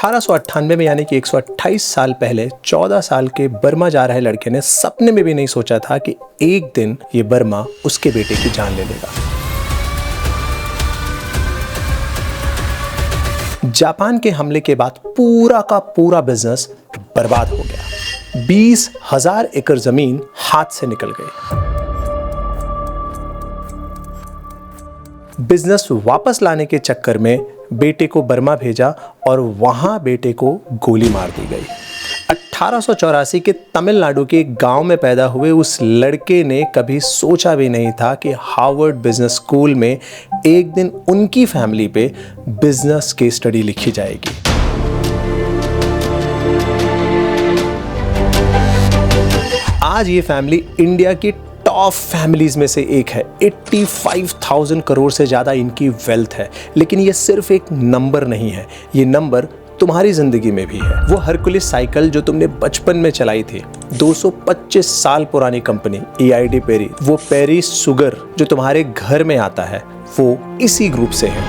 1898 में यानी कि 128 साल पहले 14 साल के बर्मा जा रहे लड़के ने सपने में भी नहीं सोचा था कि एक दिन ये बर्मा उसके बेटे की जान ले लेगा। जापान के हमले के बाद पूरा का पूरा बिजनेस बर्बाद हो गया। 20,000 एकड़ जमीन हाथ से निकल गई। बिजनेस वापस लाने के चक्कर में बेटे को बर्मा भेजा और वहां बेटे को गोली मार दी गई। 1884 के तमिलनाडु के एक गांव में पैदा हुए उस लड़के ने कभी सोचा भी नहीं था कि हार्वर्ड बिजनेस स्कूल में एक दिन उनकी फैमिली पे बिजनेस केस स्टडी लिखी जाएगी। आज ये फैमिली इंडिया की टॉप फैमिलीज में से एक है। 85,000 करोड़ से ज्यादा इनकी वेल्थ है। लेकिन ये सिर्फ एक नंबर नहीं है, ये नंबर तुम्हारी जिंदगी में भी है। वो हरकुलिस साइकिल जो तुमने बचपन में चलाई थी, 225 साल पुरानी कंपनी EID पेरी, वो पेरी शुगर जो तुम्हारे घर में आता है, वो इसी ग्रुप से है।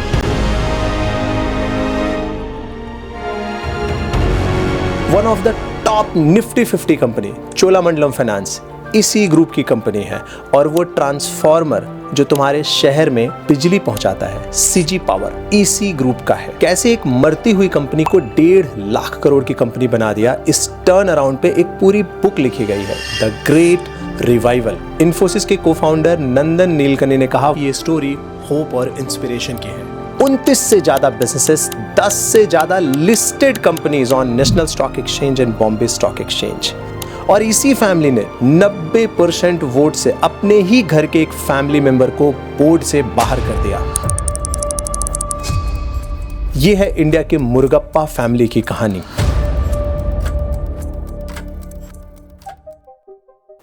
One of the top Nifty 50 company Cholamandalam finance इसी ग्रुप की कंपनी है। और वो ट्रांसफार्मर जो तुम्हारे शहर में बिजली पहुंचाता है, CG पावर, इसी ग्रुप का है। कैसे एक मरती हुई कंपनी को 1.5 लाख करोड़ की कंपनी बना दिया, इस टर्न अराउंड पे एक पूरी बुक लिखी गई है, द ग्रेट रिवाइवल। इन्फोसिस के को-फाउंडर नंदन नीलकनी ने कहा ये स्टोरी होप और इंस्पिरेशन की है। 29 से ज्यादा बिजनेसेस, 10 से ज्यादा listed companies on national stock exchange and Bombay stock exchange. और इसी फैमिली ने 90% वोट से अपने ही घर के एक फैमिली मेंबर को बोर्ड से बाहर कर दिया। यह है इंडिया के मुरुगप्पा फैमिली की कहानी।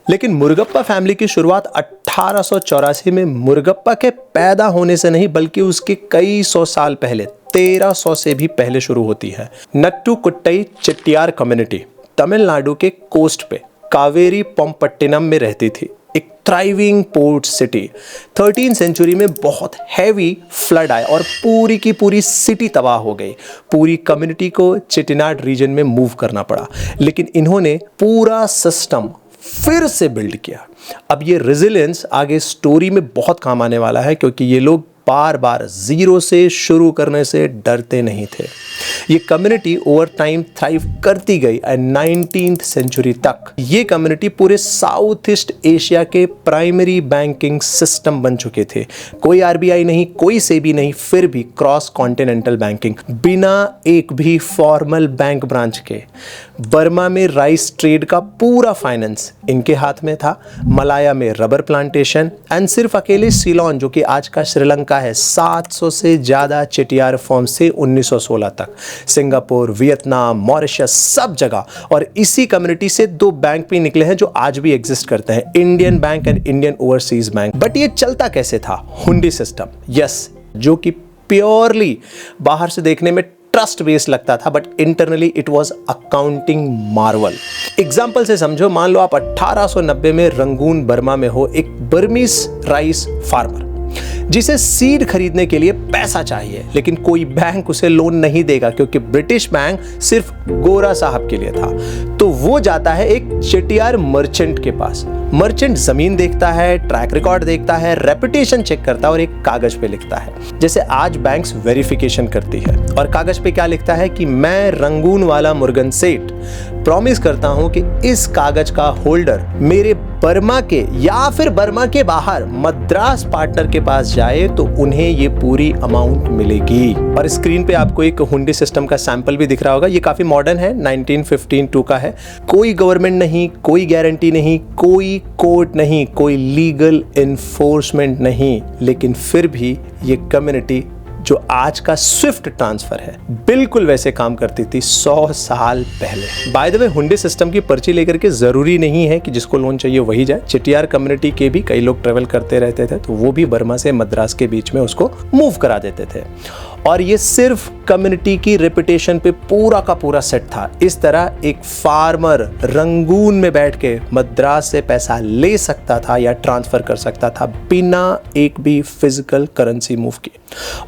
लेकिन मुरुगप्पा फैमिली की शुरुआत 1884 में मुरुगप्पा के पैदा होने से नहीं, बल्कि उसके कई सौ साल पहले 1300 से भी पहले शुरू होती है। नट्टुकुट्टई चेट्टियार कम्युनिटी तमिलनाडु के कोस्ट पे कावेरी पंपट्टिनम में रहती थी, एक थ्राइविंग पोर्ट सिटी। 13वीं सेंचुरी में बहुत हैवी फ्लड आया और पूरी की पूरी सिटी तबाह हो गई। पूरी कम्युनिटी को चेट्टिनाड रीजन में मूव करना पड़ा, लेकिन इन्होंने पूरा सिस्टम फिर से बिल्ड किया। अब ये रेजिलियंस आगे स्टोरी में बहुत काम आने वाला है, क्योंकि ये लोग बार बार जीरो से शुरू करने से डरते नहीं थे। ये कम्युनिटी ओवर टाइम थ्राइव करती गई 19th सेंचुरी तक। ये कम्युनिटी पूरे साउथ ईस्ट एशिया के प्राइमरी बैंकिंग सिस्टम बन चुके थे। कोई RBI नहीं, कोई सेबी नहीं, फिर भी क्रॉस कॉन्टिनेंटल बैंकिंग, बिना एक भी फॉर्मल बैंक ब्रांच के। बर्मा में राइस ट्रेड का पूरा फाइनेंस इनके हाथ में था। मलाया में रबर प्लांटेशन एंड सिर्फ अकेले सीलोन जो कि आज का श्रीलंका है, 700 से ज्यादा चेटियार फॉर्म से 1916 तक। सिंगापुर, वियतनाम, मॉरिशस, सब जगह। और इसी कम्युनिटी से 2 बैंक भी निकले हैं जो आज भी एग्जिस्ट करते हैं, Indian bank and Indian overseas bank. But ये चलता कैसे था? हुंडी सिस्टम, यस, जो कि प्योरली बाहर से देखने में ट्रस्ट बेस लगता था, but internally it was accounting Marvel. Example से समझो, मान लो आप 1890 में रंगून बर्मा में हो, एक बर्मीज राइस फार्मर जिसे सीड खरीदने के लिए पैसा चाहिए, लेकिन कोई बैंक उसे लोन नहीं देगा क्योंकि ब्रिटिश बैंक सिर्फ गोरा साहब के लिए था। तो वो जाता है एक चेटियार मर्चेंट के पास। मर्चेंट जमीन देखता है, ट्रैक रिकॉर्ड देखता है, रेपुटेशन चेक करता है और एक कागज पे लिखता है, जैसे आज बैंक्स वेरिफिकेशन करती है। और कागज पे क्या लिखता है कि मैं रंगून वाला मुर्गन सेठ प्रॉमिस करता हूं कि इस कागज का होल्डर मेरे बर्मा के या फिर बर्मा के बाहर मद्रास पार्टनर के पास जाए तो उन्हें ये पूरी अमाउंट मिलेगी। और स्क्रीन पे आपको एक हुंडी सिस्टम का सैंपल भी दिख रहा होगा। ये काफी मॉडर्न है, 1915 का है। कोई गवर्नमेंट नहीं, कोई गारंटी नहीं, कोई कोर्ट नहीं, कोई लीगल एनफोर्समेंट नहीं, लेकिन फिर भी ये कम्युनिटी जो आज का स्विफ्ट ट्रांसफर है, बिल्कुल वैसे काम करती थी 100 साल पहले। बाय द वे, हुंडी सिस्टम की पर्ची लेकर के जरूरी नहीं है कि जिसको लोन चाहिए वही जाए। चेटियार कम्युनिटी के भी कई लोग ट्रेवल करते रहते थे, तो वो भी बर्मा से मद्रास के बीच में उसको मूव करा देते थे। और ये सिर्फ कम्युनिटी की रेपुटेशन पे पूरा का पूरा सेट था। इस तरह एक फार्मर रंगून में बैठ के मद्रास से पैसा ले सकता था या ट्रांसफर कर सकता था बिना एक भी फिजिकल करेंसी मूव किए।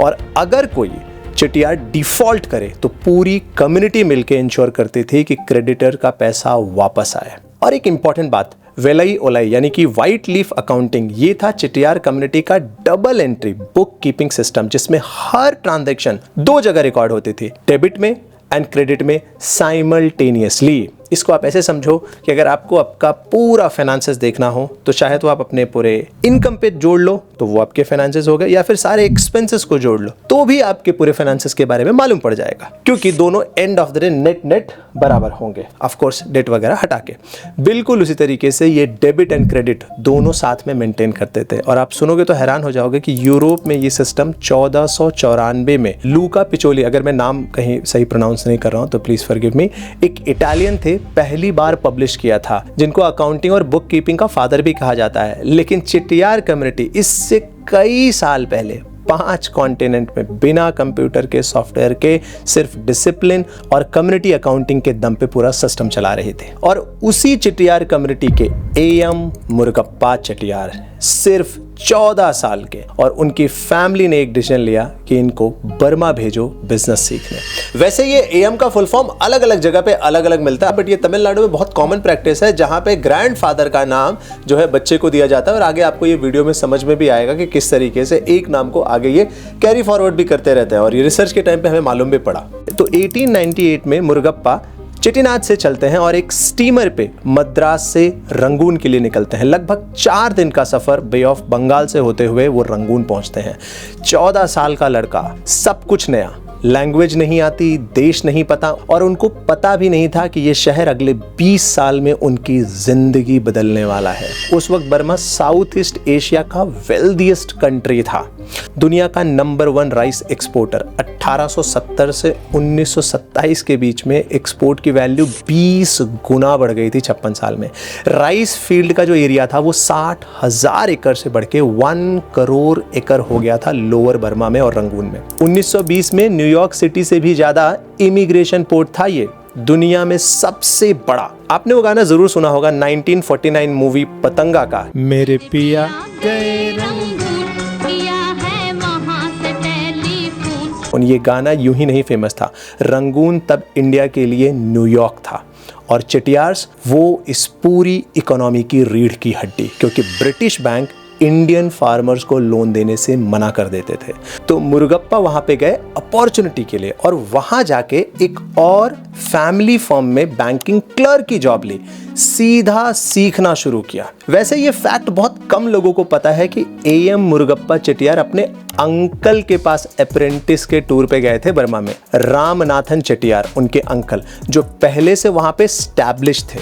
और अगर कोई चेटियार डिफॉल्ट करे तो पूरी कम्युनिटी मिलकर इंश्योर करती थी कि क्रेडिटर का पैसा वापस आए। और एक इंपॉर्टेंट बात, वेलाई ओलाई यानी कि व्हाइट लीफ अकाउंटिंग, ये था चेटियार कम्युनिटी का double entry book keeping system, जिसमें हर ट्रांजैक्शन 2 जगह रिकॉर्ड होती थी, डेबिट में एंड क्रेडिट में साइमल्टेनियसली। इसको आप ऐसे समझो कि अगर आपको आपका पूरा फाइनेंसेस देखना हो तो चाहे तो आप अपने पूरे इनकम पे जोड़ लो तो वो आपके फाइनेंसेस हो गए, या फिर सारे एक्सपेंसेस को जोड़ लो तो भी आपके पूरे फाइनेंसेस के बारे में मालूम पड़ जाएगा, क्योंकि दोनों end of the day net net बराबर होंगे, ऑफ कोर्स डेट वगैरह हटा के। बिल्कुल उसी तरीके से ये डेबिट एंड क्रेडिट दोनों साथ में मेंटेन करते थे। और आप सुनोगे तो हैरान हो जाओगे कि यूरोप में ये सिस्टम 1494 में लूका पिचोली, अगर मैं नाम कहीं सही प्रोनाउंस नहीं कर रहा हूं तो प्लीज फॉरगिव मी, एक इटालियन थे, पहली बार पब्लिश किया था, जिनको अकाउंटिंग और बुक कीपिंग का फादर भी कहा जाता है। लेकिन चेटियार कम्युनिटी इससे कई साल पहले 5 कॉन्टिनेंट में बिना कंप्यूटर के, सॉफ्टवेयर के, सिर्फ डिसिप्लिन और कम्युनिटी अकाउंटिंग के दम पे पूरा सिस्टम चला रहे थे। और उसी चेटियार कम्युनिटी के एएम मुरुगप्पा चेटियार सिर्फ 14 साल के, और उनकी फैमिली ने एक डिसीजन लिया कि इनको बर्मा भेजो बिजनेस सीखने। वैसे ये एएम का फुल फॉर्म अलग अलग जगह पे अलग अलग मिलता है, बट ये तमिलनाडु में बहुत कॉमन प्रैक्टिस है, जहां पे ग्रैंडफादर का नाम जो है बच्चे को दिया जाता है। और आगे आपको ये वीडियो में समझ में भी आएगा कि किस तरीके से एक नाम को आगे ये कैरी फॉरवर्ड भी करते रहते हैं, और ये रिसर्च के टाइम पे हमें मालूम भी पड़ा। तो 1898 में मुरुगप्पा चेट्टीनाड से चलते हैं और एक स्टीमर पे मद्रास से रंगून के लिए निकलते हैं। लगभग 4 दिन का सफर बे ऑफ बंगाल से होते हुए वो रंगून पहुंचते हैं। 14 साल का लड़का, सब कुछ नया, लैंग्वेज नहीं आती, देश नहीं पता, और उनको पता भी नहीं था कि ये शहर अगले 20 साल में उनकी जिंदगी बदलने वाला है। उस वक्त बर्मा साउथ ईस्ट एशिया का वेल्दीएस्ट कंट्री था, दुनिया का नंबर 1 राइस एक्सपोर्टर। 1870 से 1927 के बीच में एक्सपोर्ट की वैल्यू 20 गुना बढ़ गई थी 56 साल में। राइस फील्ड का जो एरिया था वो 60,000 एकड़ से बढ़ के 1 करोड़ एकड़ हो गया था लोअर बर्मा में और रंगून में। 1920 में न्यूयॉर्क सिटी से भी ज्यादा इमिग्रेशन पोर्ट था ये, दुनिया में सबसे बड़ा। आपने वो गाना जरूर सुना होगा 1949 मूवी पतंगा का, मेरे पिया गए रंगून, और ये गाना यूं ही नहीं फेमस था, रंगून तब इंडिया के लिए न्यूयॉर्क था। और चेटियार्स वो इस पूरी इकोनॉमी की रीढ़ की हड्डी, क्योंकि ब्रिटिश बैंक इंडियन फार्मर्स को लोन देने से मना कर देते थे। तो मुरुगप्पा वहां पे गए अपॉर्चुनिटी के लिए, और वहां जाके एक और फैमिली फर्म में बैंकिंग क्लर्क की जॉब ली, सीधा सीखना शुरू किया। वैसे ये फैक्ट बहुत कम लोगों को पता है कि एएम मुरुगप्पा चेटियार अपने अंकल के पास अप्रेंटिस के टूर पे गए थे बर्मा में। रामनाथन चेटियार उनके अंकल, जो पहले से वहां पे स्टैब्लिश थे।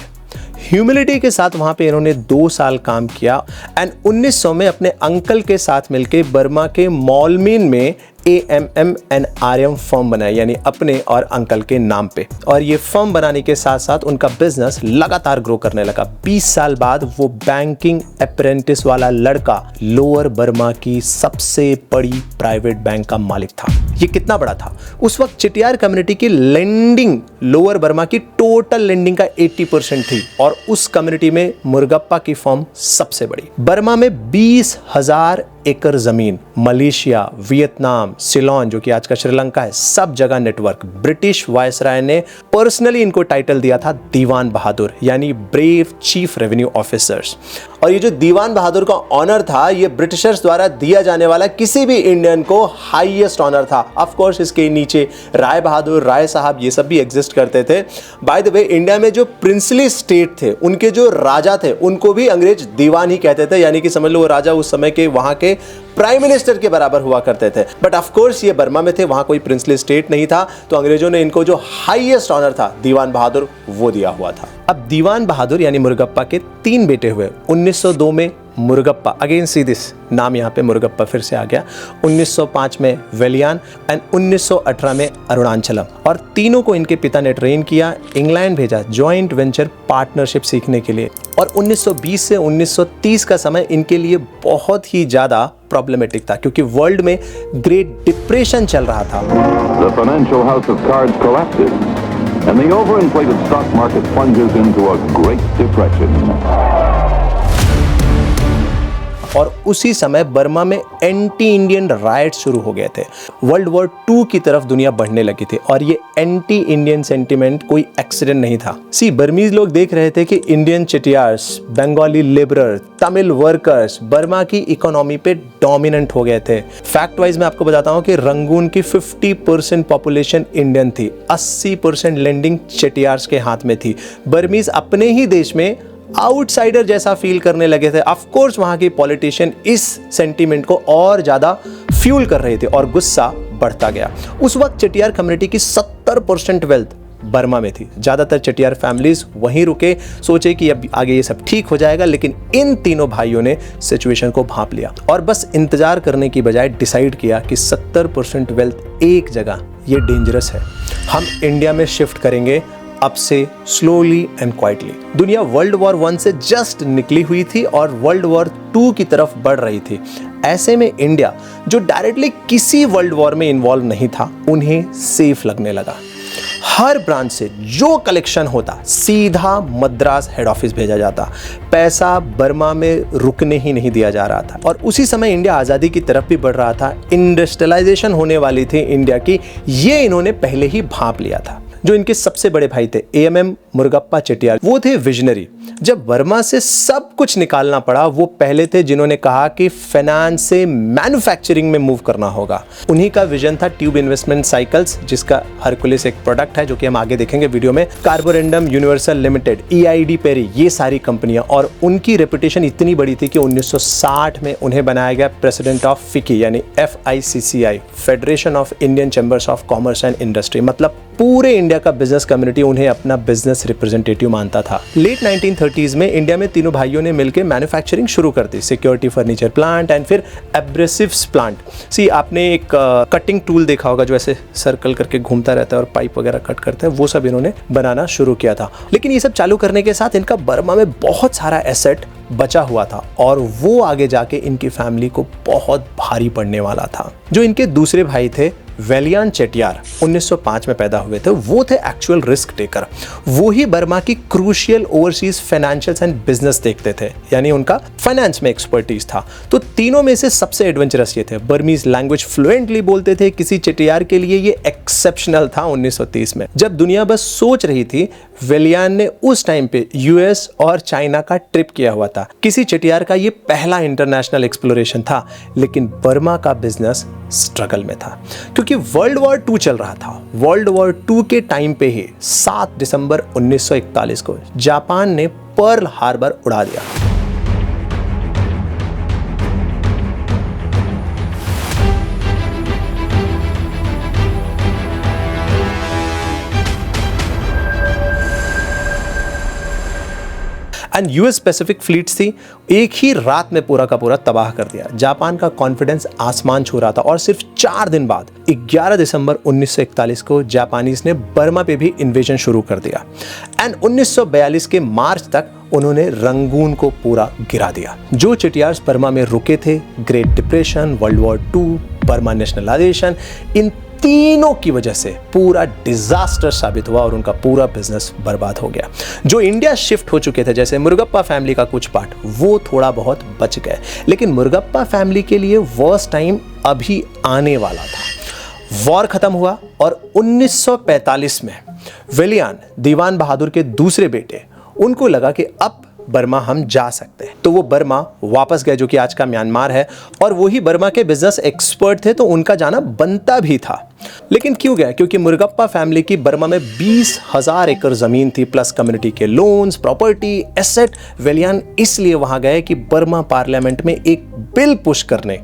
ह्यूमिलिटी के साथ वहां पे इन्होंने 2 साल काम किया एंड 1900 में अपने अंकल के साथ मिलकर बर्मा के मॉलमीन में AMM&RM फर्म बनाई, यानी अपने और अंकल के नाम पे। और ये फर्म बनाने के साथ साथ उनका बिजनेस लगातार ग्रो करने लगा। 20 साल बाद वो बैंकिंग अप्रेंटिस वाला लड़का लोअर बर्मा की सबसे बड़ी प्राइवेट बैंक का मालिक था। ये कितना बड़ा था? उस वक्त चेटियार कम्युनिटी की लेंडिंग लोअर बर्मा की टोटल लेंडिंग का 80% थी, और उस कम्युनिटी में मुरुगप्पा की फर्म सबसे बड़ी। बर्मा में 20,000 एकड़ जमीन, मलेशिया, वियतनाम, सिलोन जो कि आज का श्रीलंका है, सब जगह नेटवर्क। ब्रिटिश वायसराय ने पर्सनली इनको टाइटल दिया था दीवान बहादुर, यानी ब्रेव चीफ रेवेन्यू ऑफिसर्स। और ये जो दीवान बहादुर का ऑनर था, ये ब्रिटिशर्स द्वारा दिया जाने वाला किसी भी इंडियन को हाईएस्ट ऑनर था। ऑफ कोर्स इसके नीचे राय बहादुर, राय साहब, ये सब भी एग्जिस्ट करते थे। बाय द वे, इंडिया में जो प्रिंसली स्टेट थे, उनके जो राजा थे, उनको भी अंग्रेज दीवान ही कहते थे, यानी कि समझ लो वो राजा उस समय के वहां के प्राइम मिनिस्टर के बराबर हुआ करते थे। बट ऑफ कोर्स ये बर्मा में थे, वहां कोई प्रिंसली स्टेट नहीं था, तो अंग्रेजों ने इनको जो हाईएस्ट ऑनर था दीवान बहादुर, वो दिया हुआ था। अब दीवान बहादुर यानी मुरुगप्पा के 3 बेटे हुए। 1902 में मुरुगप्पा, अगेन सी दिस नाम यहाँ पे मुरुगप्पा फिर से आ गया। 1905 में वेलियान एंड 1918 में अरुणाचलम। और तीनों को इनके पिता ने ट्रेन किया, इंग्लैंड भेजा जॉइंट वेंचर पार्टनरशिप सीखने के लिए। और 1920 से 1930 का समय इनके लिए बहुत ही ज्यादा प्रॉब्लमेटिक था, क्योंकि वर्ल्ड में ग्रेट डिप्रेशन चल रहा था। The financial house of cards collapses and the overinflated stock market plunges into a great depression. और उसी समय बर्मा में एंटी इंडियन राइट शुरू हो गए थे। वर्ल्ड वॉर 2 की तरफ दुनिया बढ़ने लगी थी और ये एंटी इंडियन सेंटिमेंट कोई एक्सीडेंट नहीं था। बर्मीज लोग देख रहे थे कि Indian Chettiars, Bengali labourer, Tamil workers Burma की इकोनॉमी पे डोमिनेंट हो गए थे। फैक्ट वाइज मैं आपको बताता हूं कि रंगून की 50% पॉपुलेशन इंडियन थी, 80% लैंडिंग चेटियार्स के हाथ में थी। बर्मीज अपने ही देश में आउटसाइडर जैसा फील करने लगे थे। ऑफ कोर्स वहां के पॉलिटिशियन इस सेंटीमेंट को और ज्यादा फ्यूल कर रहे थे और गुस्सा बढ़ता गया। उस वक्त चेटियार कम्युनिटी की 70% वेल्थ बर्मा में थी। ज्यादातर चेटियार फैमिलीज वहीं रुके, सोचे कि अब आगे ये सब ठीक हो जाएगा, लेकिन इन तीनों भाइयों ने सिचुएशन को भांप लिया और बस इंतजार करने की बजाय डिसाइड किया कि 70% वेल्थ एक जगह ये डेंजरस है, हम इंडिया में शिफ्ट करेंगे अब से स्लोली एंड क्वाइटली। दुनिया वर्ल्ड वॉर 1 से जस्ट निकली हुई थी और वर्ल्ड वॉर 2 की तरफ बढ़ रही थी। ऐसे में इंडिया, जो डायरेक्टली किसी वर्ल्ड वॉर में इन्वॉल्व नहीं था, उन्हें सेफ लगने लगा। हर ब्रांच से जो कलेक्शन होता सीधा मद्रास हेड ऑफिस भेजा जाता, पैसा बर्मा में रुकने ही नहीं दिया जा रहा था। और उसी समय इंडिया आज़ादी की तरफ भी बढ़ रहा था, इंडस्ट्रियलाइजेशन होने वाली थी इंडिया की, ये इन्होंने पहले ही भांप लिया था। जो इनके सबसे बड़े भाई थे AMM मुरुगप्पा चेटियार, वो थे विजनरी। जब बर्मा से सब कुछ निकालना पड़ा, वो पहले थे जिन्होंने कहा कि फाइनेंस से मैन्युफैक्चरिंग में मूव करना होगा। उन्हीं का विजन था ट्यूब इन्वेस्टमेंट साइकिल्स, जिसका हरकुलिस एक प्रोडक्ट है जो कि हम आगे देखेंगे वीडियो में। Carborundum universal limited, EID Parry, ये सारी कंपनियां। और उनकी रेपुटेशन इतनी बड़ी थी कि 1960 में उन्हें बनाया गया प्रेसिडेंट ऑफ FICCI यानी FICCI, federation of Indian chambers of commerce and industry. मतलब पूरे इंडिया का बिजनेस कम्युनिटी उन्हें अपना बिजनेस रिप्रेजेंटेटिव मानता था। लेट 1930s में इंडिया में तीनों भाइयों ने मिलकर मैन्युफैक्चरिंग शुरू कर दी, सिक्योरिटी फर्नीचर प्लांट एंड फिर एब्रेसिव्स प्लांट। आपने एक कटिंग टूल देखा होगा जो ऐसे सर्कल करके घूमता रहता है और पाइप वगैरह कट करता है, वो सब इन्होंने बनाना शुरू किया था। लेकिन ये सब चालू करने के साथ इनका बर्मा में बहुत सारा एसेट बचा हुआ था और वो आगे जाके इनकी फैमिली को बहुत भारी पड़ने वाला था। जो इनके दूसरे भाई थे वेलियान चेटियार, 1905 में पैदा हुए थे, वो थे एक्चुअल रिस्क टेकर। वो ही बर्मा की crucial overseas financials and business देखते थे, यानी उनका फाइनेंस में एक्सपर्टीज था। तो तीनों में से सबसे एडवेंचरस ये थे। बर्मीज लैंग्वेज फ्लुएंटली बोलते थे, किसी चेटियार के लिए ये एक्सेप्शनल था। 1930 में जब दुनिया बस सोच रही थी, वेलियान ने उस टाइम पे US और चाइना का ट्रिप किया हुआ था। किसी चेटियार का ये पहला इंटरनेशनल एक्सप्लोरेशन था, लेकिन बर्मा का बिजनेस स्ट्रगल में था क्योंकि वर्ल्ड वॉर 2 चल रहा था। वर्ल्ड वॉर 2 के टाइम पे ही 7 दिसंबर 1941 को जापान ने पर्ल हार्बर उड़ा दिया। एंड US पैसिफिक फ्लीट्स थी, एक ही रात में पूरा का पूरा तबाह कर दिया। जापान का कॉन्फिडेंस आसमान छू रहा था और सिर्फ 4 दिन बाद 11 दिसंबर 1941 को जापानीज ने बर्मा पे भी इन्वेजन शुरू कर दिया। एंड 1942 के मार्च तक उन्होंने रंगून को पूरा गिरा दिया। जो चेटियार्स बर्मा में रुके थे, Great Depression, World War 2, Burma nationalisation, इन तीनों की वजह से पूरा डिजास्टर साबित हुआ और उनका पूरा बिजनेस बर्बाद हो गया। जो इंडिया शिफ्ट हो चुके थे, जैसे मुरुगप्पा फैमिली का कुछ पार्ट, वो थोड़ा बहुत बच गए, लेकिन मुरुगप्पा फैमिली के लिए वर्स्ट टाइम अभी आने वाला था। वॉर खत्म हुआ और 1945 में वेलियान, दीवान बहादुर के दूसरे बेटे, उनको लगा कि अब बर्मा हम जा सकते हैं, तो वो बर्मा वापस गए, जो कि आज का म्यांमार है। और वही बर्मा के बिजनेस एक्सपर्ट थे, तो उनका जाना बनता भी था। लेकिन क्यों गया? क्योंकि मुरुगप्पा फैमिली की बर्मा में 20,000 एकड़ जमीन थी, प्लस कम्युनिटी के लोन्स, प्रॉपर्टी, एसेट। वेलियान इसलिए वहां गए कि बर्मा पार्लियामेंट में एक बिल पुश करने,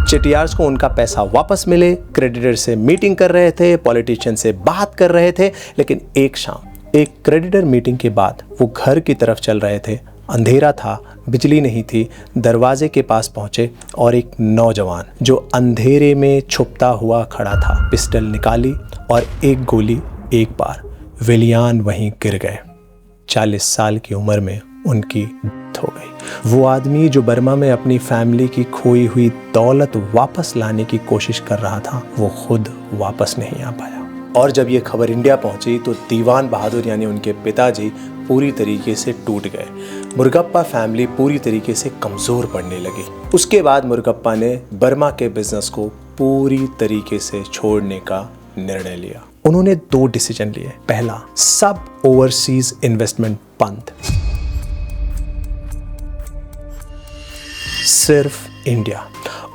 चेटियार्स को उनका पैसा वापस मिले। क्रेडिटर से मीटिंग कर रहे थे, पॉलिटिशियन से बात कर रहे थे, लेकिन एक शाम एक क्रेडिटर मीटिंग के बाद वो घर की तरफ चल रहे थे। अंधेरा था, बिजली नहीं थी। दरवाजे के पास पहुंचे और एक नौजवान जो अंधेरे में छुपता हुआ खड़ा था, पिस्टल निकाली और एक गोली एक बार। वेलियान वहीं गिर गए। 40 साल की उम्र में उनकी डेथ हो गई। वो आदमी जो बर्मा में अपनी फैमिली की खोई हुई दौलत वापस लाने की कोशिश कर रहा था, वो खुद वापस नहीं आ पाया। और जब ये खबर इंडिया पहुंची तो दीवान बहादुर यानी उनके पिताजी पूरी तरीके से टूट गए। मुरुगप्पा फैमिली पूरी तरीके से कमज़ोर पड़ने लगी। उसके बाद मुरुगप्पा ने बर्मा के बिजनेस को पूरी तरीके से छोड़ने का निर्णय लिया। उन्होंने 2 डिसीजन लिए। पहला, सब ओवरसीज इन्वेस्टमेंट बंद, सिर्फ इंडिया।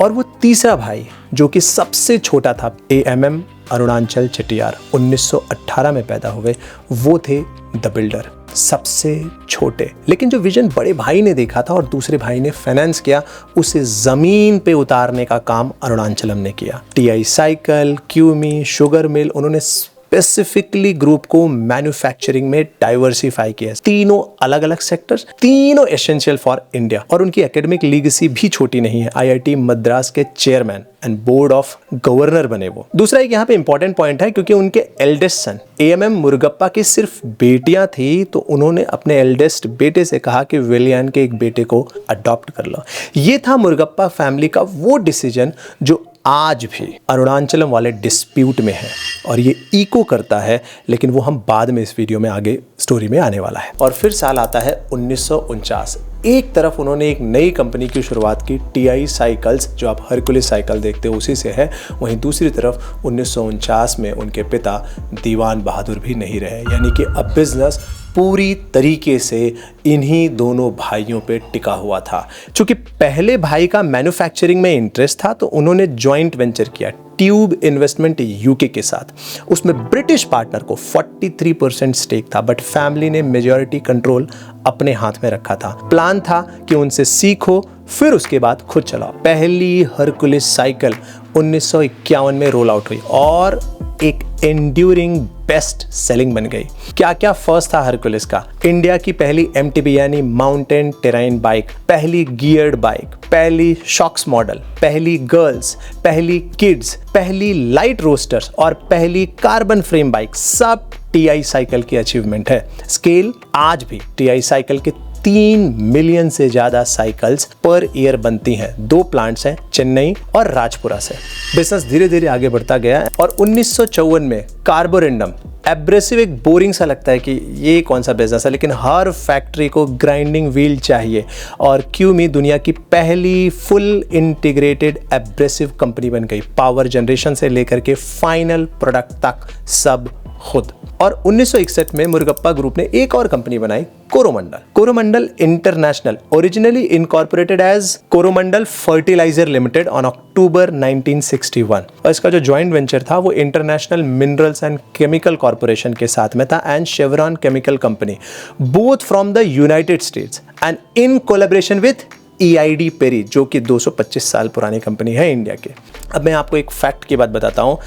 और वो तीसरा भाई जो कि सबसे छोटा था, AMM अरुणाचल चेट्टियार, 1918 में पैदा हुए, वो थे द बिल्डर, सबसे छोटे। लेकिन जो विजन बड़े भाई ने देखा था और दूसरे भाई ने फाइनेंस किया, उसे जमीन पे उतारने का काम अरुणाचलम ने किया। TI साइकिल, क्यूमी, शुगर मिल, उन्होंने स्पेसिफिकली ग्रुप को मैन्युफैक्चरिंग में डाइवर्सिफाई किया। तीनों अलग अलग सेक्टर्स, तीनों एसेंशियल फॉर इंडिया। और उनकी एकेडमिक लीगेसी भी छोटी नहीं है। IIT मद्रास के chairman and board of governor बने वो। दूसरा एक यहाँ पे इंपॉर्टेंट पॉइंट है, क्योंकि उनके एल्डेस्ट सन AMM मुरुगप्पा की सिर्फ बेटियां थी, तो उन्होंने अपने एल्डेस्ट बेटे से कहा कि विलियन के एक बेटे को अडॉप्ट कर लो। ये था मुरुगप्पा फैमिली का वो डिसीजन जो आज भी अरुणाचलम वाले डिस्प्यूट में है और ये इको करता है, लेकिन वो हम बाद में इस वीडियो में आगे स्टोरी में आने वाला है। और फिर साल आता है 1949। एक तरफ उन्होंने एक नई कंपनी की शुरुआत की, TI साइकिल्स, जो आप हरकुलिस साइकिल देखते हो उसी से है। वहीं दूसरी तरफ 1949 में उनके पिता दीवान बहादुर भी नहीं रहे, यानी कि अब बिजनेस पूरी तरीके से इन्हीं दोनों भाइयों पे टिका हुआ था। चूंकि पहले भाई का मैन्युफैक्चरिंग में इंटरेस्ट था, तो उन्होंने जॉइंट वेंचर किया ट्यूब इन्वेस्टमेंट UK के साथ। उसमें ब्रिटिश पार्टनर को 43% स्टेक था, बट फैमिली ने मेजॉरिटी कंट्रोल अपने हाथ में रखा था। प्लान था कि उनसे सीखो, फिर उसके बाद खुद चलाओ। पहली हरकुलिस साइकिल 1951 में रोल आउट हुई और एक एंड्यूरिंग बेस्ट सेलिंग बन गई। क्या क्या फर्स्ट था हरकुलिस का? इंडिया की पहली MTB यानी माउंटेन टेराइन बाइक, पहली गियर्ड बाइक, पहली शॉक्स मॉडल, पहली गर्ल्स, पहली किड्स, पहली लाइट रोस्टर्स और पहली कार्बन फ्रेम बाइक, सब TI साइकिल की अचीवमेंट है। स्केल आज भी TI साइकिल के 3 मिलियन से ज्यादा साइकिल्स पर ईयर बनती हैं। 2 प्लांट्स हैं, चेन्नई और राजपुरा से। बिजनेस धीरे धीरे आगे बढ़ता गया और 1954 में कार्बोरेंडम, एब्रेसिव एक बोरिंग सा लगता है कि ये कौन सा बिजनेस है, लेकिन हर फैक्ट्री को ग्राइंडिंग व्हील चाहिए और क्यूमी दुनिया की पहली फुल इंटीग्रेटेड एब्रेसिव कंपनी बन गई। पावर जनरेशन से लेकर के फाइनल प्रोडक्ट तक सब खुद। और 1961 में मुरुगप्पा ग्रुप ने एक और कंपनी बनाई, Coromandel. Coromandel international, originally incorporated as Coromandel fertiliser limited on October 1961। और इसका जो जॉइंट वेंचर था वो international minerals and chemical corporation के साथ में था and Chevron chemical company, both from the United States and in collaboration with EID Parry, जो कि 225 साल पुरानी कंपनी है इंडिया के। अब मैं आपको एक फैक्ट की बात बताता हूँ।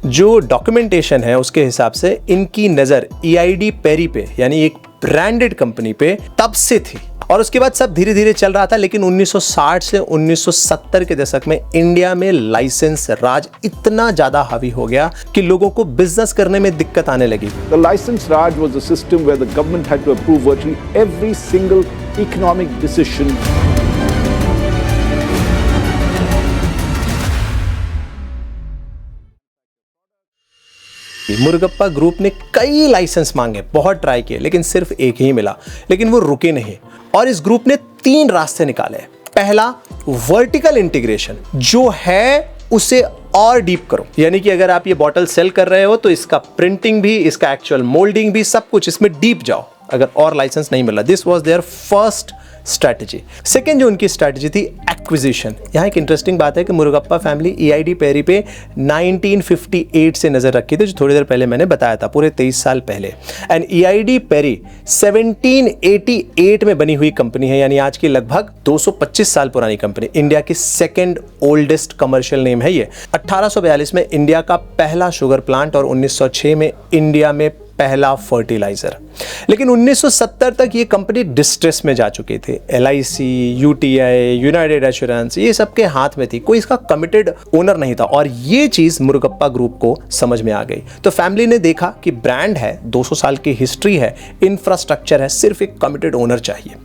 जो डॉक्यूमेंटेशन है उसके हिसाब से इनकी नज़र EID पेरी पे, यानी एक ब्रांडेड कंपनी पे, तब से थी। और उसके बाद सब धीरे धीरे चल रहा था, लेकिन 1960 से 1970 के दशक में इंडिया में लाइसेंस राज इतना ज्यादा हावी हो गया कि लोगों को बिजनेस करने में दिक्कत आने लगी। The license Raj was a system where the government had to approve virtually every single economic decision. Murugappa group ने कई लाइसेंस मांगे, बहुत ट्राई किए, लेकिन सिर्फ एक ही मिला। लेकिन वो रुके नहीं और इस ग्रुप ने 3 रास्ते निकाले। पहला, वर्टिकल इंटीग्रेशन, जो है उसे और डीप करो, यानी कि अगर आप ये बॉटल सेल कर रहे हो तो इसका प्रिंटिंग भी, इसका एक्चुअल मोल्डिंग भी, सब कुछ इसमें डीप जाओ अगर और लाइसेंस नहीं मिला। This was their first strategy. Second जो उनकी स्ट्रैटेजी थी, एक्विजिशन। यहाँ एक इंटरेस्टिंग बात है कि मुरुगप्पा फैमिली EID पेरी पे 1958 से नजर रखी थी, जो थोड़ी देर पहले मैंने बताया था, पूरे 23 साल पहले। एंड EID पेरी 1788 में बनी हुई कंपनी है, यानी आज की लगभग 225 साल पुरानी कंपनी। इंडिया की 2nd ओल्डेस्ट कमर्शियल नेम है ये। 1842 में इंडिया का पहला शुगर प्लांट और 1906 में इंडिया में पहला फर्टिलाइजर। लेकिन 1970 तक ये कंपनी डिस्ट्रेस में जा चुकी थी। LIC, UTI, यूनाइटेड एश्योरेंस, ये सबके हाथ में थी, कोई इसका कमिटेड ओनर नहीं था। और ये चीज मुरुगप्पा ग्रुप को समझ में आ गई। तो फैमिली ने देखा कि ब्रांड है, 200 साल की हिस्ट्री है, इंफ्रास्ट्रक्चर है, सिर्फ एक कमिटेड ओनर चाहिए।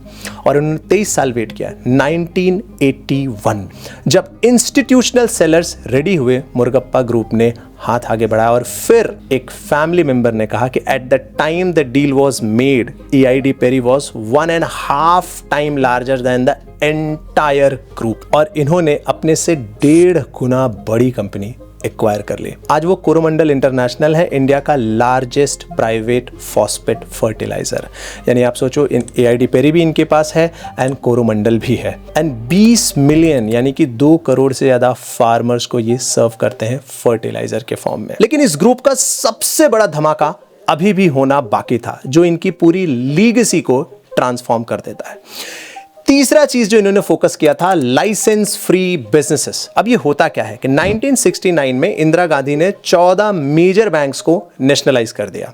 और उन्होंने 23 साल वेट किया। 1981 जब इंस्टीट्यूशनल सेलर्स रेडी हुए, मुरुगप्पा ग्रुप ने हाथ आगे बढ़ाया और फिर एक फैमिली मेंबर ने कहा कि at the time the deal was made EID Perry was 1.5 time larger than the entire group और इन्होंने अपने से 1.5 गुना बड़ी कंपनी एक्वायर कर ली। आज वो कोरोमंडल इंटरनेशनल है, इंडिया का लार्जेस्ट प्राइवेट फॉस्फेट फर्टिलाइजर। यानी आप सोचो EID Perry भी इनके पास है एंड कोरोमंडल भी है एंड 20 मिलियन यानी कि 2 करोड़ से ज्यादा फार्मर्स को ये सर्व करते हैं फर्टिलाइजर के फॉर्म में। लेकिन इस ग्रुप का सबसे बड़ा धमाका अभी भी होना बाकी था जो इनकी पूरी लीगेसी को ट्रांसफॉर्म कर देता है। तीसरा चीज जो इन्होंने फोकस किया था, लाइसेंस फ्री बिजनेसेस। अब ये होता क्या है कि 1969 में इंदिरा गांधी ने 14 मेजर बैंक्स को नेशनलाइज कर दिया।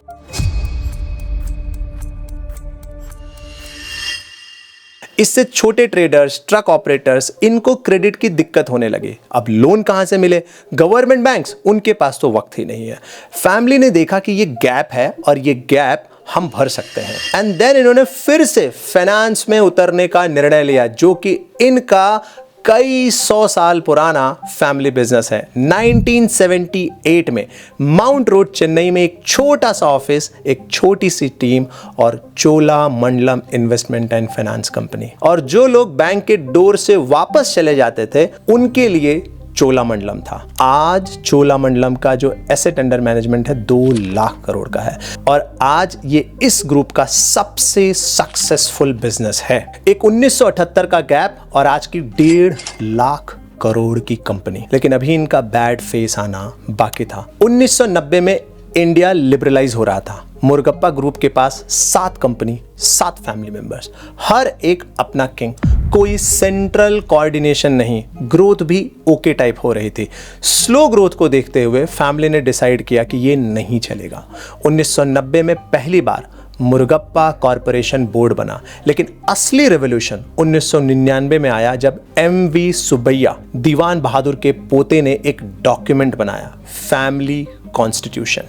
इससे छोटे ट्रेडर्स, ट्रक ऑपरेटर्स, इनको क्रेडिट की दिक्कत होने लगी। अब लोन कहां से मिले? गवर्नमेंट बैंक्स, उनके पास तो वक्त ही नहीं है। फैमिली ने देखा कि ये गैप है और ये गैप हम भर सकते हैं एंड देन इन्होंने फिर से फाइनेंस में उतरने का निर्णय लिया जो कि इनका कई 100 साल पुराना फैमिली बिजनेस है। 1978 में माउंट रोड चेन्नई में एक छोटा सा ऑफिस, एक छोटी सी टीम और Cholamandalam investment and finance company. और जो लोग बैंक के डोर से वापस चले जाते थे उनके लिए चोलामंडलम था। आज चोलामंडलम का जो एसेट अंडर मैनेजमेंट है 2 लाख करोड़ का है और आज ये इस ग्रुप का सबसे सक्सेसफुल बिजनेस है। एक 1978 का गैप और आज की 1.5 लाख करोड़ की कंपनी। लेकिन अभी इनका बैड फेस आना बाकी था। 1990 में इंडिया लिबरलाइज हो रहा था। मुरगप्पा ग्रुप के पास 7 कंपनी, 7 फैमिली मेंबर्स, हर एक अपना किंग, कोई सेंट्रल कोऑर्डिनेशन नहीं, ग्रोथ भी ओके टाइप हो रही थी। स्लो ग्रोथ को देखते हुए फैमिली ने डिसाइड किया कि ये नहीं चलेगा। 1990 में पहली बार मुरगप्पा कॉरपोरेशन बोर्ड बना, लेकिन असली रेवोल्यूशन 1999 में आया जब MV सुब्बैया, दीवान बहादुर के पोते ने एक डॉक्यूमेंट बनाया, फैमिली कॉन्स्टिट्यूशन।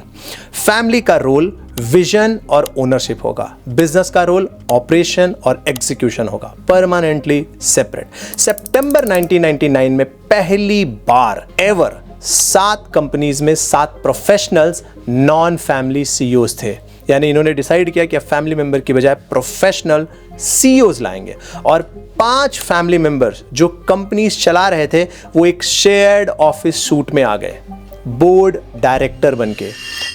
फैमिली का रोल विजन और ओनरशिप होगा, बिजनेस का रोल ऑपरेशन और एग्जीक्यूशन होगा, परमानेंटली सेपरेट। सितंबर 1999 में पहली बार एवर 7 कंपनीज में 7 प्रोफेशनल्स नॉन फैमिली CEOs थे। यानी इन्होंने डिसाइड किया कि अब फैमिली मेंबर की बजाय प्रोफेशनल CEOs लाएंगे और 5 फैमिली मेंबर्स जो कंपनीज चला रहे थे वो एक शेयर्ड ऑफिस सूट में आ गए, बोर्ड डायरेक्टर बनके,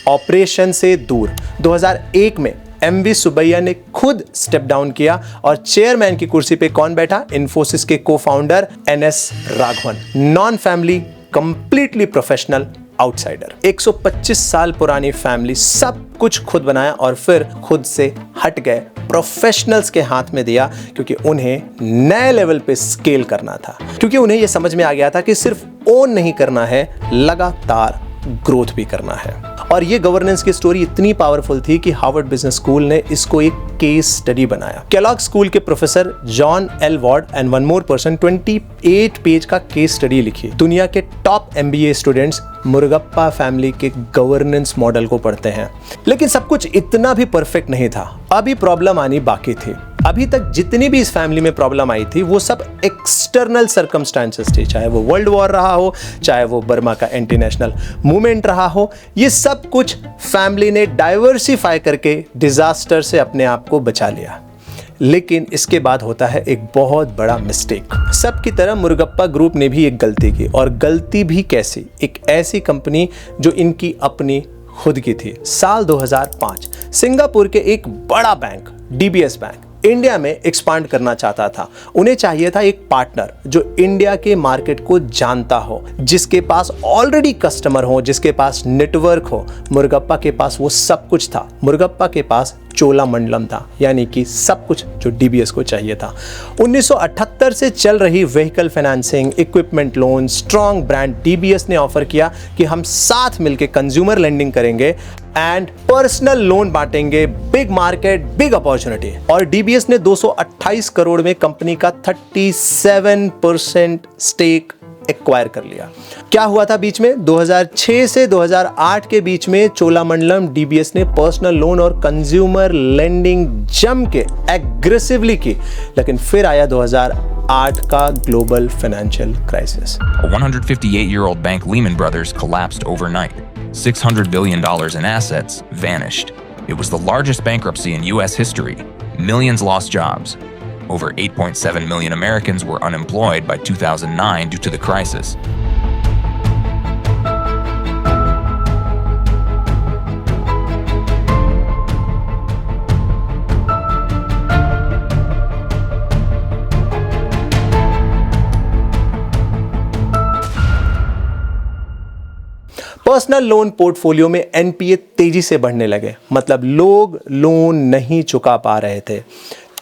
ऑपरेशन से दूर। 2001 में MV सुब्बैया ने खुद स्टेप डाउन किया और चेयरमैन की कुर्सी पे कौन बैठा? इन्फोसिस के cofounder NS Raghavan. Non family, completely professional, outsider. 125 साल पुरानी फैमिली सब कुछ खुद बनाया और फिर खुद से हट गए, प्रोफेशनल्स के हाथ में दिया क्योंकि उन्हें नए लेवल पे स्केल करना था। क्योंकि उन्हें यह समझ में आ गया था कि सिर्फ ओन नहीं करना है, लगातार ग्रोथ भी करना है। और ये गवर्नेंस की स्टोरी इतनी पावरफुल थी कि हार्वर्ड बिजनेस स्कूल ने इसको एक केस स्टडी बनाया। केलॉग स्कूल के professor John L. Ward and one more person 28 page का केस स्टडी लिखी। दुनिया के top MBA students Murugappa family के गवर्नेंस मॉडल को पढ़ते हैं। लेकिन सब कुछ इतना भी परफेक्ट नहीं था, अभी प्रॉब्लम आनी बाकी थी। अभी तक जितनी भी इस फैमिली में प्रॉब्लम आई थी वो सब एक्सटर्नल सर्कमस्टांसेस थी, चाहे वो वर्ल्ड वॉर रहा हो, चाहे वो बर्मा का एंटी नेशनल मूवमेंट रहा हो। ये सब कुछ फैमिली ने डाइवर्सिफाई करके डिजास्टर से अपने आप को बचा लिया। लेकिन इसके बाद होता है एक बहुत बड़ा मिस्टेक। सबकी तरह मुरगप्पा ग्रुप ने भी एक गलती की, और गलती भी कैसी? एक ऐसी कंपनी जो इनकी अपनी खुद की थी। साल 2005 सिंगापुर के एक बड़ा बैंक DBS बैंक इंडिया में एक्सपांड करना चाहता था। उन्हें चाहिए था एक पार्टनर जो इंडिया के मार्केट को जानता हो, जिसके पास ऑलरेडी कस्टमर हो, जिसके पास नेटवर्क हो। मुरगप्पा के पास वो सब कुछ था। मुरगप्पा के पास चोलामंडलम था, यानी कि सब कुछ जो DBS को चाहिए था। 1978 से चल रही vehicle financing, equipment loan, strong brand DBS ने ऑफर किया कि हम साथ मिलकर कंज्यूमर लेंडिंग करेंगे एंड पर्सनल लोन बांटेंगे, बिग मार्केट, बिग अपॉर्चुनिटी। और DBS ने 228 करोड़ में कंपनी का 37% स्टेक एक्वायर कर लिया। क्या हुआ था बीच में? 2006 से 2008 के बीच में चोलामंडलम DBS ने पर्सनल लोन और कंज्यूमर लेंडिंग जम के एग्रेसिवली की, लेकिन फिर आया 2008 का global financial crisis. A 158-year-old bank, Lehman Brothers, collapsed overnight. $600 billion in assets vanished. It was the largest bankruptcy in US history. Millions lost jobs. Over 8.7 million Americans were unemployed by 2009 due to the crisis. Personal loan portfolio में NPA तेजी से बढ़ने लगे, मतलब लोग loan नहीं चुका पा रहे थे।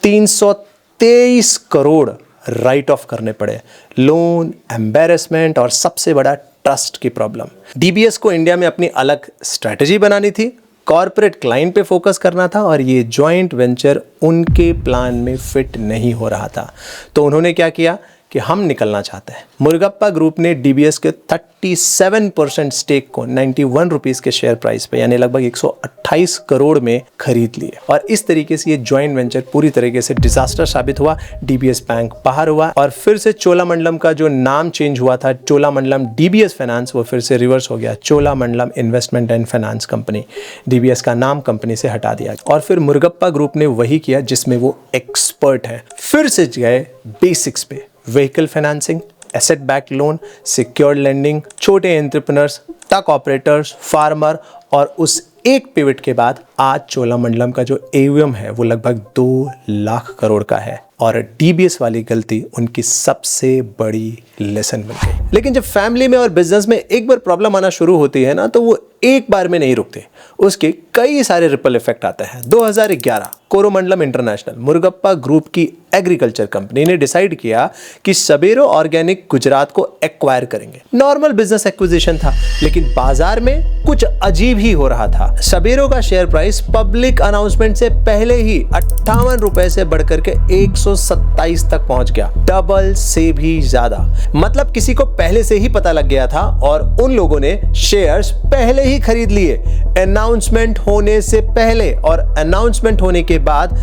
323 करोड़ राइट ऑफ करने पड़े। लोन, एम्बैरेसमेंट और सबसे बड़ा ट्रस्ट की प्रॉब्लम। डीबीएस को इंडिया में अपनी अलग स्ट्रैटेजी बनानी थी, कॉर्पोरेट क्लाइंट पे फोकस करना था और ये जॉइंट वेंचर उनके प्लान में फिट नहीं हो रहा था। तो उन्होंने क्या किया कि हम निकलना चाहते हैं। मुरुगप्पा ग्रुप ने डीबीएस के 37% स्टेक को 91 रुपीस के शेयर प्राइस पे यानी लगभग 128 करोड़ में खरीद लिए और इस तरीके से ये जॉइंट वेंचर पूरी तरीके से डिजास्टर साबित हुआ। डीबीएस बैंक बाहर हुआ और फिर से चोलामंडलम का जो नाम चेंज हुआ था, चोलामंडलम डीबीएस फाइनेंस, वो फिर से रिवर्स हो गया, Cholamandalam investment and finance company. DBS का नाम कंपनी से हटा दिया और फिर मुरुगप्पा ग्रुप ने वही किया जिसमें वो एक्सपर्ट है। फिर से गए बेसिक्स पे, vehicle financing, asset back loan, secured lending, छोटे एंटरप्रेन्योर्स तक ऑपरेटर्स, फार्मर और उस एक पिवट के बाद आज चोलामंडलम का जो एयूएम है वो लगभग 2 लाख करोड़ का है और डीबीएस वाली गलती उनकी सबसे बड़ी लेसन बन गई। लेकिन जब फैमिली में और बिजनेस में एक बार प्रॉब्लम आना शुरू होती है ना, तो वो एक बार में नहीं रुकते, उसके कई सारे रिपल इफेक्ट आते हैं। 2011 कोरोमंडलम इंटरनेशनल, मुरुगप्पा ग्रुप की एग्रीकल्चर कंपनी ने डिसाइड किया कि सबेरो ऑर्गेनिक गुजरात को एक्वायर करेंगे। नॉर्मल बिजनेस एक्विजिशन था, लेकिन बाजार में कुछ अजीब ही हो रहा था। सबेरो का शेयर प्राइस पब्लिक अनाउंसमेंट से पहले ही 58 रुपए से बढ़कर के 127 तक पहुंच गया, डबल से भी ज्यादा। मतलब किसी को पहले से ही पता लग गया था और उन लोगों ने शेयर्स पहले ही खरीद लिए, अनाउंसमेंट होने से पहले और अनाउंसमेंट होने के बाद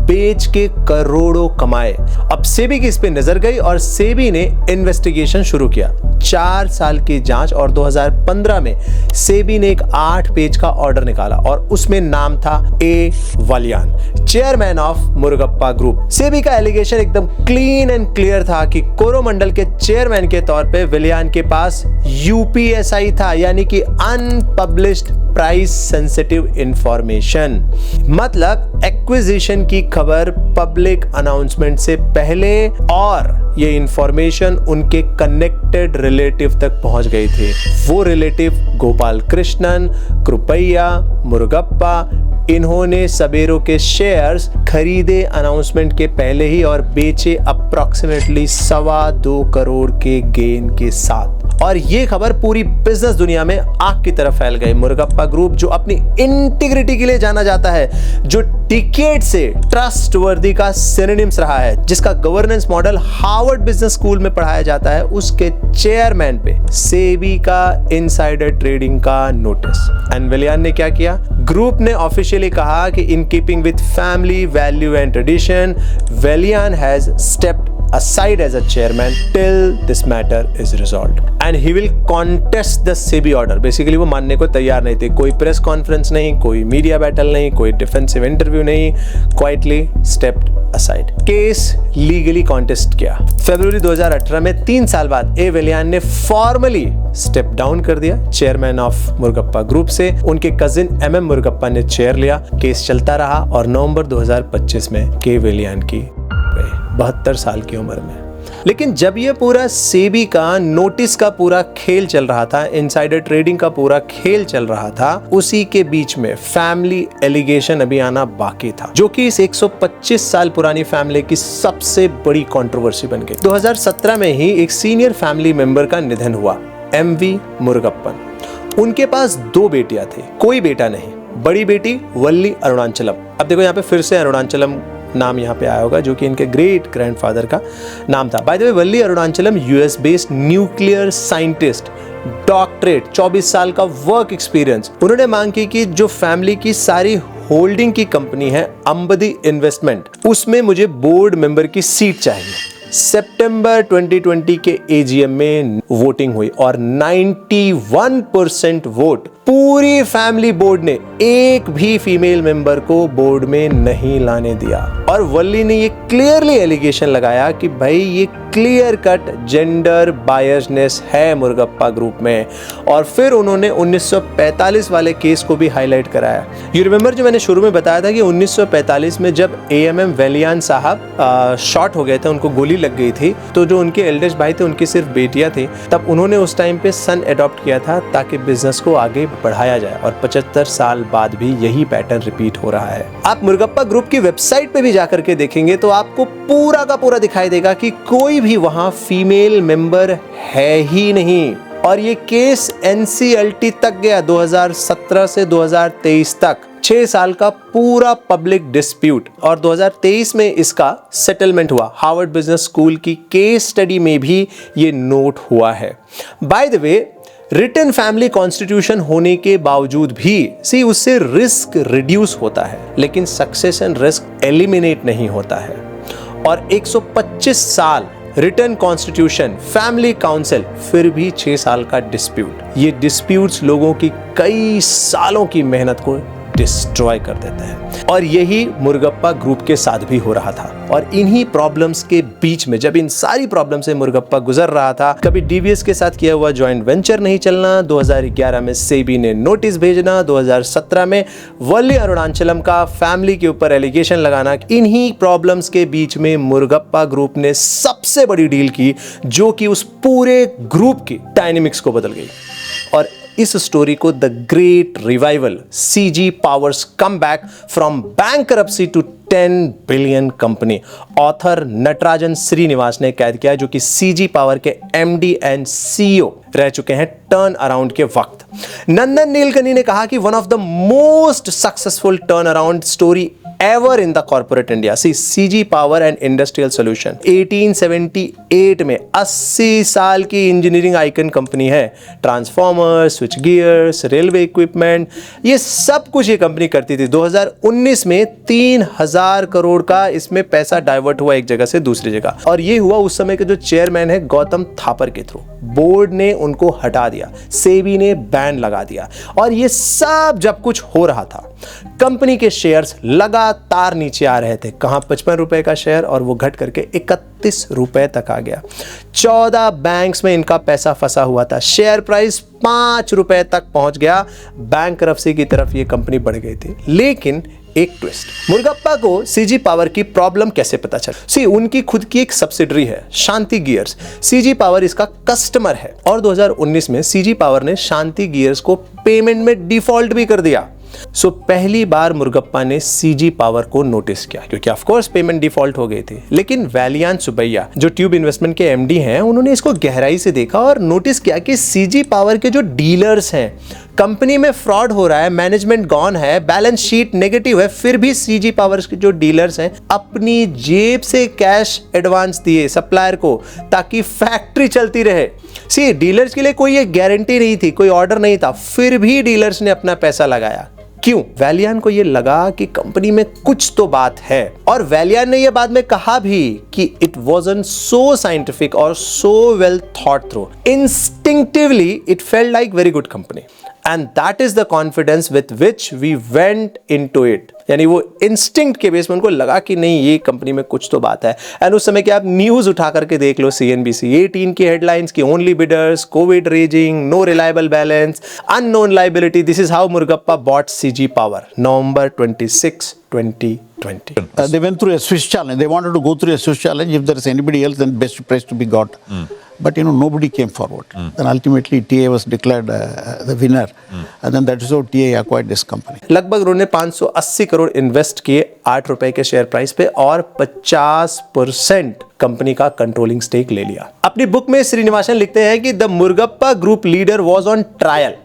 बेच के करोड़ों कमाए। अब सेबी की इस पे नजर गई और सेबी ने इन्वेस्टिगेशन शुरू किया। 4 साल की जांच और 2015 में सेबी ने एक 8 पेज का ऑर्डर निकाला और उसमें नाम था A Vellayan, chairman of Murugappa group. SEBI का एलिगेशन एकदम क्लीन एंड क्लियर था कि कोरोमंडल के चेयरमैन के तौर पे विलियन के पास यूपीएसआई था, यानी कि अनपब्लिश्ड प्राइस सेंसिटिव इंफॉर्मेशन। मतलब एक्विजिशन की खबर पब्लिक अनाउंसमेंट से पहले और ये इंफॉर्मेशन उनके कनेक्टेड रिलेटिव तक पहुंच गई थी। वो रिलेटिव गोपाल कृष्णन, कृपैया, मुरुगप्पा, इन्होंने सबेरो के शेयर्स खरीदे अनाउंसमेंट के पहले ही और बेचे अप्रॉक्सीमेटली 2.25 करोड़ के गेन के साथ। और ये खबर पूरी बिजनेस दुनिया में आग की तरफ फैल गई। मुरुगप्पा ग्रुप जो अपनी इंटीग्रिटी के लिए जाना जाता है, जो डिकेड से ट्रस्टवर्दी का सिनोनिम्स रहा है, जिसका governance model Harvard business School में पढ़ाया जाता है, उसके चेयरमैन पे सेबी का इनसाइडर ट्रेडिंग का नोटिस। एंड विलियन ने क्या किया? ग्रुप ने ऑफिशियली कहा कि in keeping with family value and tradition, Vellayan has stepped aside as a chairman till this matter is resolved and he will contest the SEBI order। Basically वो मानने को तैयार नहीं थे। कोई प्रेस कॉन्फ्रेंस नहीं, कोई मीडिया बैटल नहीं, कोई डिफेंसिव इंटरव्यू नहीं, quietly stepped aside. Case legally contest किया। फरवरी 2018 में 3 साल बाद ए विलियन ने फॉर्मली स्टेप डाउन कर दिया चेयरमैन ऑफ मुरुगप्पा ग्रुप से। उनके कजिन एमएम मुरुगप्पा ने चेयर लिया। केस चलता रहा और नवंबर 2025 में के विलियन की 72 साल की उम्र में। लेकिन जब ये पूरा सेबी का नोटिस का पूरा खेल चल रहा था, इनसाइडर ट्रेडिंग का पूरा खेल चल रहा था, उसी के बीच में फैमिली एलिगेशन अभी आना बाकी था, जो कि इस 125 साल पुरानी फैमिली की सबसे बड़ी कंट्रोवर्सी बन गई। 2017 में ही एक सीनियर फैमिली मेंबर का निधन हुआ, एमवी मुरुगप्पन। उनके पास 2 बेटियां थी, कोई बेटा नहीं। बड़ी बेटी वल्ली अरुणाचलम। अब देखो यहाँ पे फिर से अरुणाचलम नाम यहाँ पे आया होगा, जो कि इनके ग्रेट ग्रैंडफादर का नाम था। Bye the way, Valli Arunachalam US based nuclear scientist, doctorate, 24 साल का वर्क एक्सपीरियंस। उन्होंने मांग की कि जो फैमिली की सारी होल्डिंग की कंपनी है अंबदी इन्वेस्टमेंट, उसमें मुझे बोर्ड मेंबर की सीट चाहिए। सितंबर 2020 के एजीएम में वोटिंग हुई और 91% वोट पूरी फैमिली बोर्ड ने एक भी फीमेल मेंबर को बोर्ड में नहीं लाने दिया और वल्ली ने ये क्लियरली एलिगेशन लगाया कि भाई ये क्लियर कट जेंडर बायसनेस है मुर्गप्पा ग्रुप में। और फिर उन्होंने 1945 वाले केस को भी हाईलाइट कराया। यू रिमेंबर जो मैंने शुरू में बताया था कि 1945 में जब AMM वेलियान साहब शॉट हो गए थे, उनको गोली लग गई थी, तो जो उनके एल्डेस्ट भाई थे उनकी सिर्फ बेटियां थी, तब उन्होंने उस टाइम पे सन अडॉप्ट किया था ताकि बिजनेस को आगे बढ़ाया जाए। और 75 साल बाद भी यही पैटर्न रिपीट हो रहा है। आप मुर्गप्पा ग्रुप की वेबसाइट पे भी जाकर के देखेंगे तो आपको पूरा का पूरा दिखाई देगा कि कोई भी वहां फीमेल मेंबर है ही नहीं। और ये केस NCLT तक गया 2017 से 2023 तक, 6 साल का पूरा पब्लिक डिस्प्यूट। और 2023 में इसका सेटलमेंट हुआ। हार्वर्ड बिजनेस स्कूल की केस स्टडी में भी ये नोट हुआ है। By the way, written family constitution होने के बावजूद भी उससे रिस्क रिड्यूस होता है, लेकिन सक्सेशन रिस्क एलिमिनेट नहीं होता है। और 125 साल रिटन कॉन्स्टिट्यूशन, फैमिली काउंसिल, फिर भी 6 साल का डिस्प्यूट। ये डिस्प्यूट्स लोगों की कई सालों की मेहनत को डिस्ट्रॉय कर देते हैं। और यही मुर्गप्पा ग्रुप के साथ भी हो रहा था। और इन्हीं प्रॉब्लम्स के बीच में, जब इन सारी प्रॉब्लम से मुर्गप्पा गुजर रहा था, कभी DVS के साथ किया हुआ जॉइंट वेंचर नहीं चलना, 2011 में सेबी ने नोटिस भेजना, 2017 में वल्ली अरुणाचलम का फैमिली के ऊपर एलिगेशन लगाना, इन्हीं प्रॉब्लम्स के बीच में मुर्गप्पा ग्रुप ने सबसे बड़ी डील की जो कि उस पूरे ग्रुप की डायनेमिक्स को बदल गई। और इस स्टोरी को the great revival, CG powers come back from bankruptcy to 10 billion company, author Natarajan Srinivas ने कैद किया, जो कि CG पावर के MD एंड CEO रह चुके हैं टर्न अराउंड के वक्त। नंदन नीलकनी ने कहा कि one of the most successful turn around story ever in the corporate India. See, CG Power and Industrial Solution 1878 में 80 साल की इंजीनियरिंग आइकन कंपनी है। Transformer, switch gears, railway equipment, ये सब कुछ ये कंपनी करती थी। 2019 में 3000 करोड़ का इसमें पैसा डाइवर्ट हुआ एक जगह से दूसरी जगह। और ये हुआ उस समय के जो चेयरमैन है गौतम थापर के थ्रू। बोर्ड ने उनको हटा दिया, सेबी ने बैन लगा दिया। और ये सब जब कुछ हो रहा था, कंपनी के शेयर्स लगातार नीचे आ रहे थे। कहां 55 रुपए का शेयर, और वो घट करके 31 रुपए तक आ गया। 14 बैंक्स में इनका पैसा फंसा हुआ था। शेयर प्राइस 5 रुपए तक पहुंच गया। बैंकरप्सी की तरफ ये कंपनी बढ़ गई थी। लेकिन एक ट्विस्ट, मुर्गप्पा को CG पावर की प्रॉब्लम कैसे पता चला? उनकी खुद की एक सब्सिडरी है शांति गियर्स, CG पावर इसका कस्टमर है। और 2019 में CG पावर ने शांति गियर्स को पेमेंट में डिफॉल्ट भी कर दिया। पहली बार मुर्गप्पा ने CG पावर को नोटिस किया, क्योंकि ऑफ कोर्स पेमेंट डिफॉल्ट हो गई थी। लेकिन वैलियान सुबैया जो ट्यूब इन्वेस्टमेंट के MD हैं, उन्होंने इसको गहराई से देखा और नोटिस किया कि CG पावर के जो डीलर्स हैं, कंपनी में फ्रॉड हो रहा है, मैनेजमेंट गॉन है, बैलेंस शीट नेगेटिव है, फिर भी CG पावर के जो डीलर्स हैं अपनी जेब से कैश एडवांस दिए सप्लायर को ताकि फैक्ट्री चलती रहे। डीलर्स के लिए कोई ये गारंटी नहीं थी, कोई ऑर्डर नहीं था, फिर भी डीलर्स ने अपना पैसा लगाया। क्यों? वैलियान को ये लगा कि कंपनी में कुछ तो बात है। और वैलियान ने ये बाद में कहा भी कि इट वाज़न्ट सो साइंटिफिक और so well thought through. Instinctively it felt like very good company, and that is the confidence with which we went into it. यानी वो इंस्टिंक्ट के बेस में उनको लगा कि नहीं, ये कंपनी में कुछ तो बात है। एंड उस समय के आप न्यूज उठा करके देख लो, CNBC 18 की हेडलाइंस की only bidders, COVID raging, no reliable balance, unknown liability, this is how Murugappa bought CG power, November 26, 2020. They went through a Swiss challenge. They wanted to go through a Swiss challenge. If there is anybody else, then best price to be got. But nobody came forward. Then ultimately TI was declared the winner. And then that is how TI acquired this company. लगभग उन्होंने 580 crore invest किए 8 रुपए के share price पे और 50% company का controlling stake ले लिया। अपनी बुक में श्रीनिवासन लिखते हैं कि the Murugappa group leader was on trial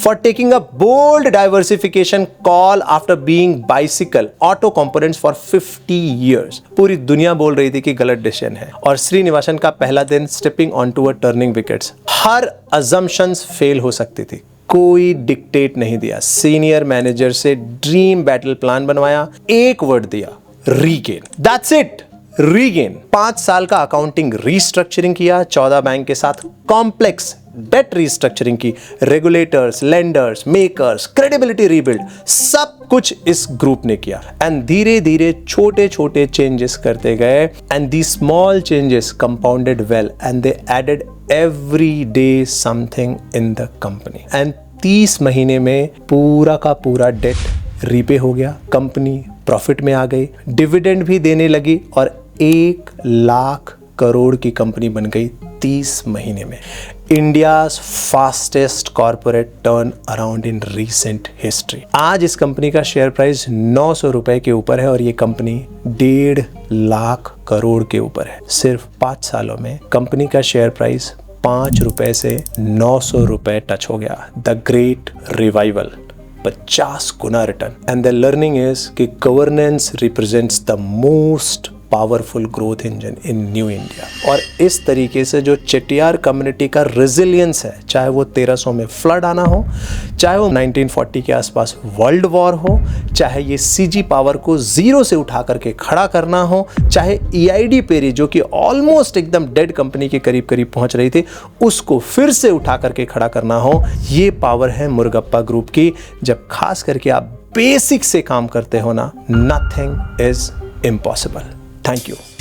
for taking a bold diversification call after being bicycle auto components for 50 years. पूरी दुनिया बोल रही थी कि गलत डिसीजन है, और श्रीनिवासन का पहला दिन stepping on to turning wickets. हर assumptions फेल हो सकती थी, कोई डिक्टेट नहीं दिया। सीनियर मैनेजर से ड्रीम बैटल प्लान बनवाया, एक वर्ड दिया, रीगेन। That's it, regain. 5 साल का अकाउंटिंग रीस्ट्रक्चरिंग किया, 14 बैंक के साथ कॉम्प्लेक्स डेट रीस्ट्रक्चरिंग की, regulators, lenders, makers, credibility rebuild, सब कुछ इस ग्रुप ने किया। एंड धीरे धीरे छोटे छोटे चेंजेस करते गए and the small changes compounded well and they added every day something in the company. And 30 महीने में पूरा का पूरा डेट रीपे हो गया, कंपनी प्रॉफिट में आ गई, डिविडेंड भी देने लगी और 1 लाख करोड़ की कंपनी बन गई 30 महीने में। India's fastest corporate turn around in recent history. आज इस कंपनी का शेयर प्राइस 900 रुपए के ऊपर है और ये कंपनी 1.5 लाख करोड़ के ऊपर है। सिर्फ 5 सालों में कंपनी का शेयर प्राइस 5 रुपए से 900 रुपए टच हो गया। द ग्रेट रिवाइवल, 50 गुना return. And the learning is कि governance represents the most powerful growth engine in new India. और इस तरीके से जो चेटियार कम्युनिटी का रेजिलियंस है, चाहे वो 1300 में फ्लड आना हो, चाहे वो 1940 के आसपास वर्ल्ड वॉर हो, चाहे ये सीजी पावर को जीरो से उठा करके खड़ा करना हो, चाहे EID पेरी जो कि ऑलमोस्ट एकदम डेड कंपनी के करीब करीब पहुंच रही थी, उसको फिर से उठा करके खड़ा करना हो, ये पावर है मुर्गप्पा ग्रुप की। जब खास करके आप बेसिक से काम करते हो ना, nothing is impossible. Thank you.